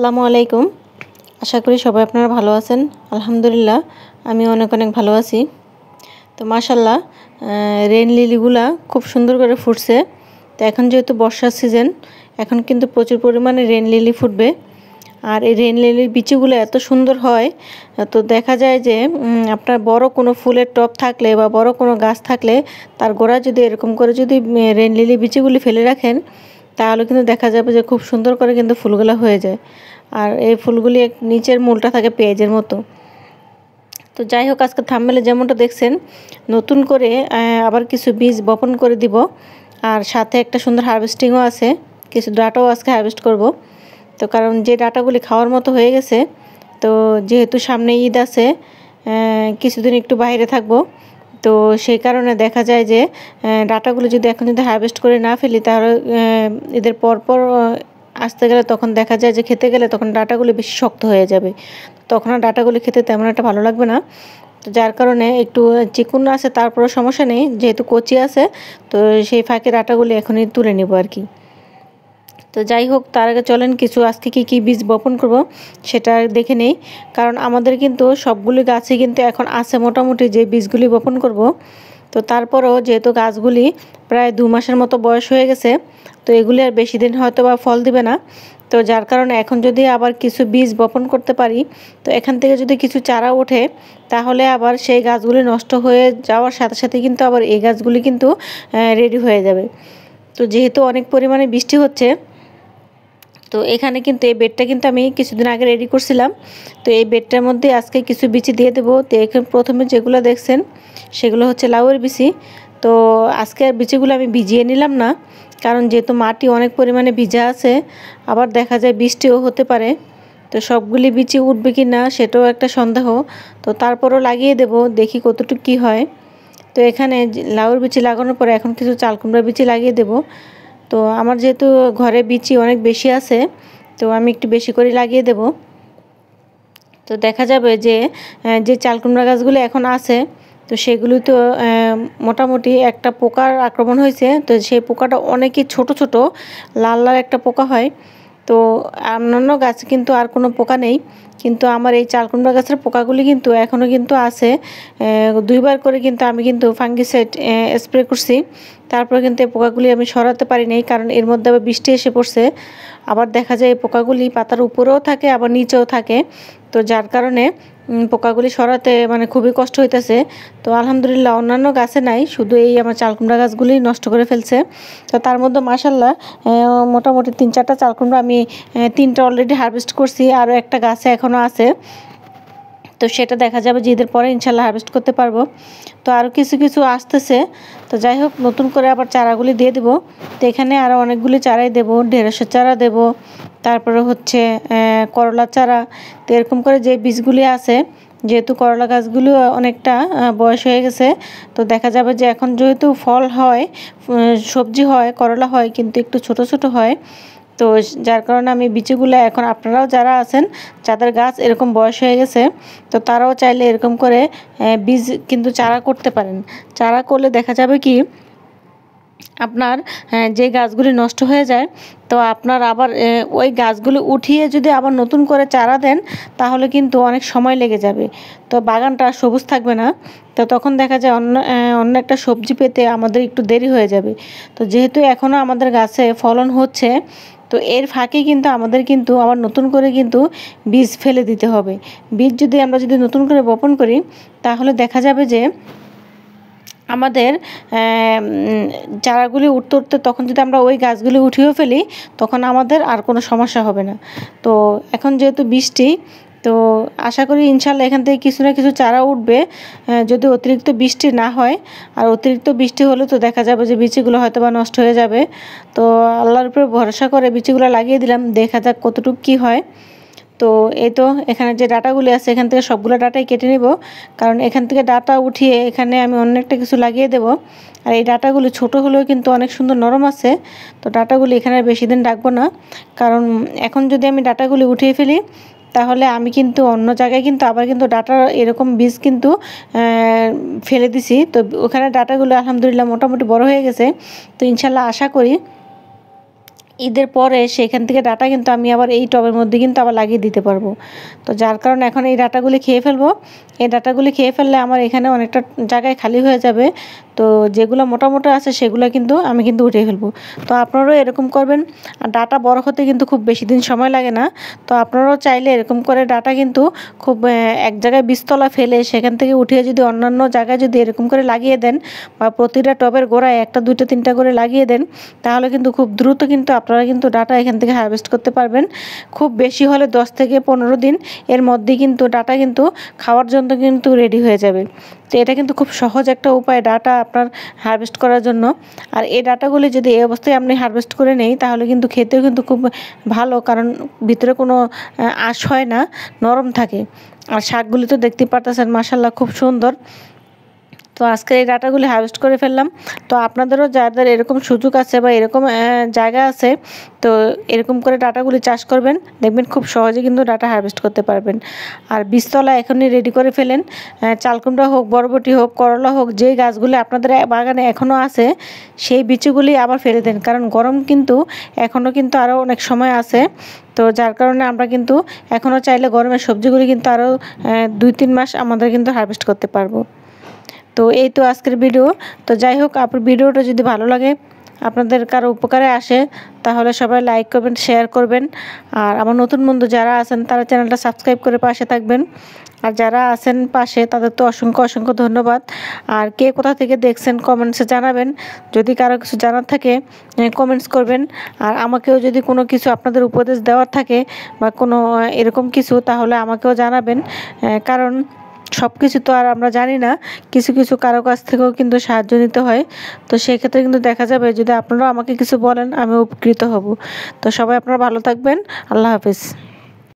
আসসালামু আলাইকুম। আশা করি সবাই আপনারা ভালো আছেন। আলহামদুলিল্লাহ আমি অনেক ভালো আছি। তো মাশাআল্লাহ রেইন লিলিগুলা খুব সুন্দর করে ফুটছে। তো এখন যেহেতু বর্ষার সিজন, এখন কিন্তু প্রচুর পরিমাণে রেইন লিলি ফুটবে। আর এই রেইন লিলির বিচিগুলো এত সুন্দর হয়, তো দেখা যায় যে আপনার বড় কোনো ফুলের টব থাকলে বা বড় কোনো গাছ থাকলে তার গোড়া যদি এরকম করে যদি রেইন লিলি বিচিগুলি ফেলে রাখেন, তাহলে কিন্তু দেখা যাবে যে খুব সুন্দর করে কিন্তু ফুলগুলো হয়ে যায়। আর এই ফুলগুলি নিচের মূলটা থাকে পেঁয়াজের মতো। তো যাই হোক, আজকে থাম্বনেলে যেমনটা দেখছেন, নতুন করে আবার কিছু বীজ বপন করে দিব। আর সাথে একটা সুন্দর হারভেস্টিংও আছে, কিছু ডাটাও আজকে হারভেস্ট করব। তো কারণ যে ডাটাগুলি খাওয়ার মতো হয়ে গেছে, তো যেহেতু সামনে ঈদ আছে, কিছুদিন একটু বাইরে থাকবো, তো সেই কারণে দেখা যায় যে ডাটাগুলো যদি এখন যদি হারভেস্ট করে না ফেলি, তাহলে এদের পরপর আসতে গেলে তখন দেখা যায় যে খেতে গেলে তখন ডাটাগুলো বেশি শক্ত হয়ে যাবে, তখন আর ডাটাগুলো খেতে তেমন একটা ভালো লাগবে না। তো যার কারণে একটু চিকুন আছে, তারপরে সমস্যা নেই, যেহেতু কচি আছে, তো সেই ফাঁকে ডাটাগুলি এখনই তুলে নেব আর কি। তো যাই হোক, তার আগে চলেন কিছু আজকে কী বীজ বপন করব সেটা দেখে নেই। কারণ আমাদের কিন্তু সবগুলি গাছই কিন্তু এখন আছে মোটামুটি যে বীজগুলি বপন করব। তো তারপরেও যেহেতু গাছগুলি প্রায় 2 মাসের মতো বয়স হয়ে গেছে, তো এগুলি আর বেশি দিন হয়তো বা ফল দিবে না। তো যার কারণে এখন যদি আবার কিছু বীজ বপন করতে পারি, তো এখান থেকে যদি কিছু চারা ওঠে, তাহলে আবার সেই গাছগুলি নষ্ট হয়ে যাওয়ার সাথে সাথে কিন্তু আবার এই গাছগুলি কিন্তু রেডি হয়ে যাবে। তো যেহেতু অনেক পরিমাণে বৃষ্টি হচ্ছে, তো এখানে কিন্তু এই বেডটা কিন্তু আমি কিছুদিন আগে রেডি করছিলাম। তো এই বেডটার মধ্যে আজকে কিছু বিচি দিয়ে দেবো। তো এখানে প্রথমে যেগুলো দেখছেন সেগুলো হচ্ছে লাউয়ের বিচি। তো আজকে আর বিচিগুলো আমি ভিজিয়ে নিলাম না, কারণ যেহেতু মাটি অনেক পরিমাণে ভিজা আছে, আবার দেখা যায় বৃষ্টিও হতে পারে। তো সবগুলি বিচি উঠবে কি না সেটাও একটা সন্দেহ। তো তারপরও লাগিয়ে দেব, দেখি কতটুকু কী হয়। তো এখানে লাউয়ের বিচি লাগানোর পরে এখন কিছু চাল কুমড়া বিচি লাগিয়ে দেব। তো আমার যেহেতু ঘরে বিচি অনেক বেশি আছে, তো আমি একটু বেশি করে লাগিয়ে দেব। তো দেখা যাবে যে যে চাল কুমড়া গাছগুলো এখন আছে, তো সেগুলি তো মোটামুটি একটা পোকার আক্রমণ হয়েছে। তো সেই পোকাটা অনেকই ছোট ছোট লাল লাল একটা পোকা হয়। তো অন্যান্য গাছে কিন্তু আর কোনো পোকা নেই, কিন্তু আমার এই চাল কুমড়া গাছের পোকাগুলি কিন্তু এখনও কিন্তু আছে। 2বার করে কিন্তু আমি কিন্তু ফাঙ্গিসাইড স্প্রে করছি, তারপরে কিন্তু এই পোকাগুলি আমি সরাতে পারি নাই, কারণ এর মধ্যে আবার বৃষ্টি এসে পড়ছে। আবার দেখা যায় এই পোকাগুলি পাতার উপরেও থাকে, আবার নিচেও থাকে। তো যার কারণে পোকাগুলি সরাতে মানে খুবই কষ্ট হইতেছে। তো আলহামদুলিল্লাহ অন্যান্য গাছে নাই, শুধু এই আমার চাল কুমড়া গাছগুলি নষ্ট করে ফেলছে। তো তার মধ্যে মাশাআল্লাহ মোটামুটি 3-4টা চাল কুমড়া আমি 3টা অলরেডি হারভেস্ট করছি, আরও একটা গাছে এখনও আছে। তো সেটা দেখা যাবে যে ঈদের পরে ইনশাল্লাহ হারভেস্ট করতে পারবো। তো আরও কিছু আসতেছে। তো যাই হোক, নতুন করে আবার চারাগুলি দিয়ে দেবো। তো এখানে আরও অনেকগুলি চারাই দেবো, ঢেঁড়সের চারা দেব, তারপরে হচ্ছে করলা চারা। তো এরকম করে যে বীজগুলি আছে, যেহেতু করলা গাছগুলো অনেকটা বয়স হয়ে গেছে, তো দেখা যাবে যে এখন যেহেতু ফল হয়, সবজি হয়, করলা হয়, কিন্তু একটু ছোট ছোট হয়। তো যার কারণে আমি বিচিগুলো এখন আপনারাও যারা আছেন, যাদের গাছ এরকম বয়স হয়ে গেছে, তো তারাও চাইলে এরকম করে বীজ কিন্তু চারা করতে পারেন। চারা করলে দেখা যাবে কি আপনার যে গাছগুলি নষ্ট হয়ে যায়, তো আপনার আবার ওই গাছগুলি উঠিয়ে যদি আবার নতুন করে চারা দেন, তাহলে কিন্তু অনেক সময় লেগে যাবে। তো বাগানটা সবুজ থাকবে না। তো তখন দেখা যায় অন্য একটা সবজি পেতে আমাদের একটু দেরি হয়ে যাবে। তো যেহেতু এখনও আমাদের গাছে ফলন হচ্ছে, তো এর ফাঁকে কিন্তু আমাদের কিন্তু আবার নতুন করে কিন্তু বীজ ফেলে দিতে হবে। বীজ আমরা যদি নতুন করে বপন করি, তাহলে দেখা যাবে যে আমাদের চারাগুলি উঠতে উঠতে তখন যদি আমরা ওই গাছগুলি উঠিয়েও ফেলি, তখন আমাদের আর কোনো সমস্যা হবে না। তো এখন যেহেতু বৃষ্টি, তো আশা করি ইনশাল্লাহ এখান থেকে কিছু না কিছু চারা উঠবে, যদি অতিরিক্ত বৃষ্টি না হয়। আর অতিরিক্ত বৃষ্টি হলে তো দেখা যাবে যে বীজগুলো হয়তো বা নষ্ট হয়ে যাবে। তো আল্লাহর উপরে ভরসা করে বীজগুলো লাগিয়ে দিলাম, দেখা যাক কতটুকু কী হয়। তো এই তো এখানে যে ডাটাগুলি আছে, এখান থেকে সবগুলো ডাটাই কেটে নেব, কারণ এখান থেকে ডাটা উঠিয়ে এখানে আমি অন্য একটা কিছু লাগিয়ে দেব। আর এই ডাটাগুলি ছোট হলেও কিন্তু অনেক সুন্দর নরম আছে। তো ডাটাগুলি এখানে বেশি দিন রাখবো না, কারণ এখন যদি আমি ডাটাগুলি উঠিয়ে ফেলি, তাহলে আমি কিন্তু অন্য জায়গায় কিন্তু আবার কিন্তু ডাটার এরকম বীজ কিন্তু ফেলে দিছি। তো ওখানে ডাটাগুলো আলহামদুলিল্লাহ মোটামুটি বড় হয়ে গেছে। তো ইনশাল্লাহ আশা করি ঈদের পরে সেখান থেকে ডাটা কিন্তু আমি আবার এই টবের মধ্যে কিন্তু আবার লাগিয়ে দিতে পারবো। তো যার কারণে এখন এই ডাটাগুলি খেয়ে ফেলবো। এই ডাটাগুলি খেয়ে ফেললে আমার এখানে অনেকটা জায়গায় খালি হয়ে যাবে। তো যেগুলো মোটা মোটা আছে সেগুলো কিন্তু আমি কিন্তু উঠিয়ে ফেলবো। তো আপনারাও এরকম করবেন। আর ডাটা বড় হতে কিন্তু খুব বেশি দিন সময় লাগে না। তো আপনারাও চাইলে এরকম করে ডাটা কিন্তু খুব এক জায়গায় বীজতলা ফেলে সেখান থেকে উঠিয়ে যদি অন্যান্য জায়গায় যদি এরকম করে লাগিয়ে দেন, বা প্রতিটা টবের গোড়ায় 1টা 2টা 3টা করে লাগিয়ে দেন, তাহলে কিন্তু খুব দ্রুত কিন্তু আপনারা কিন্তু ডাটা এখান থেকে হারভেস্ট করতে পারবেন। খুব বেশি হলে 10 থেকে 15 দিন এর মধ্যে কিন্তু ডাটা কিন্তু খাওয়ার জন্য কিন্তু রেডি হয়ে যাবে। তো এটা কিন্তু খুব সহজ একটা উপায় ডাটা আপনার হারভেস্ট করার জন্য। আর এই ডাটাগুলি যদি এই অবস্থায় আপনি হারভেস্ট করে নেই, তাহলে কিন্তু খেতেও কিন্তু খুব ভালো, কারণ ভিতরে কোনো আঁশ হয় না, নরম থাকে। আর শাকগুলি তো দেখতেই পারতেছেন মাশাআল্লাহ খুব সুন্দর। তো আজকে এই ডাটাগুলি হারভেস্ট করে ফেললাম। তো আপনাদেরও যাদের এরকম সুযোগ আছে বা এরকম জায়গা আছে, তো এরকম করে ডাটাগুলি চাষ করবেন, দেখবেন খুব সহজে কিন্তু ডাটা হারভেস্ট করতে পারবেন। আর বীজতলা এখনই রেডি করে ফেলেন। চালকুমড়া হোক, বরবটি হোক, করলা হোক, যেই গাছগুলি আপনাদের বাগানে এখনও আছে সেই বীজগুলি আবার ফেলে দেন, কারণ গরম কিন্তু এখনও কিন্তু আরও অনেক সময় আছে। তো যার কারণে আমরা কিন্তু এখনও চাইলে গরমের সবজিগুলি কিন্তু আরও 2-3 মাস আমাদের কিন্তু হারভেস্ট করতে পারবো। তো এই তো আজকের ভিডিও। তো যাই হোক, আপনার ভিডিওটা যদি ভালো লাগে, আপনাদের কারো উপকারে আসে, তাহলে সবাই লাইক করবেন, শেয়ার করবেন। আর আমার নতুন বন্ধু যারা আছেন তারা চ্যানেলটা সাবস্ক্রাইব করে পাশে থাকবেন। আর যারা আছেন পাশে তাদের তো অসংখ্য অসংখ্য ধন্যবাদ। আর কে কোথা থেকে দেখছেন কমেন্টসে জানাবেন। যদি কারো কিছু জানার থাকে কমেন্টস করবেন। আর আমাকেও যদি কোনো কিছু আপনাদের উপদেশ দেওয়ার থাকে বা কোনো এরকম কিছু, তাহলে আমাকেও জানাবেন। কারণ সব কিছু তো আর আমরা জানি না, কিছু কিছু কারো কাছ থেকেও কিন্তু সাহায্য নিতে হয়। তো সেই ক্ষেত্রে কিন্তু দেখা যাবে যদি আপনারাও আমাকে কিছু বলেন, আমি উপকৃত হব। তো সবাই আপনারা ভালো থাকবেন। আল্লাহ হাফিজ।